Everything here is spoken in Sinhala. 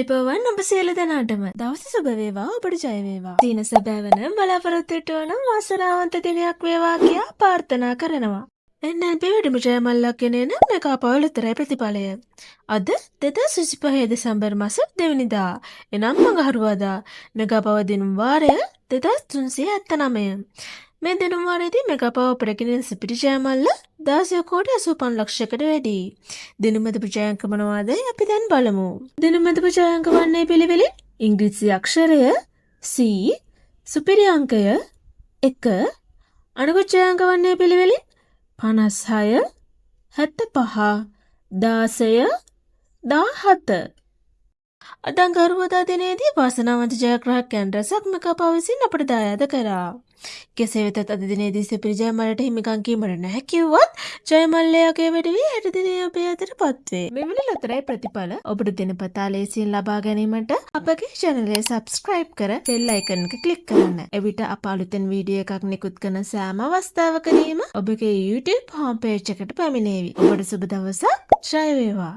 අයිබෝවන් ඔබ සියලු දෙනාටම දවස සුබ වේවා ඔබට ජය වේවා. දින සැබෑවන බලාපොරොත්තු වන වාසනාවන්ත දිනයක් වේවා කියා ප්‍රාර්ථනා කරනවා. NLP වැඩිම ජයමල්ලක් ගෙනෙන මෙගා පවුල් උත්තරයි ප්‍රතිඵලය. අද 2025 දෙසැම්බර් මාස 2 වෙනිදා එනම් මඟහරුවාදා මෙගා පව දිනුම් වාරය 2379. මේ දිනුම් වාරයේදී මෙගා පව ප්‍රගිනින් සිපිරි ජයමල්ල 16,85 ලක්ෂයකට වැඩි. දිනුමදපු ජයාංක මොනවාද අපි දැන් බලමු. දිනුමදපු ජයාංක වන්නේ පිළිවෙලින් ඉංග්‍රීසි අක්ෂරය C, සුපිරි අංකය 1, අනුගත ජයාංක වන්නේ පිළිවෙලින් 56, 75, 16, 17. අද අඟහරුවාදා දිනේදී වාසනාවන්ත ජයග්‍රාහකයන් රැසක් මෙගා පව විසින් අපට දායාද කරා. කෙසේ වෙතත් අද දිනේදී සිපිරි ජයමල්ලට හිමිකම් කීමට නැහැ කිව්වත් ජයමල්ලයාගේ වැඩි වී හෙට දිනේ අපේ අතටපත් වේ. මෙවැනි ලොතරැයි ප්‍රතිඵල ඔබට දිනපතා ලේසියෙන් ලබා ගැනීමට අපගේ channel එක subscribe කර bell icon එක click කරන්න. එවිට අප අලුතෙන් වීඩියෝ එකක් නිකුත් කරන සෑම අවස්ථාවකදීම ඔබගේ YouTube home page එකට පැමිණේවි. ඔබට සුබ දවසක්. ජය වේවා.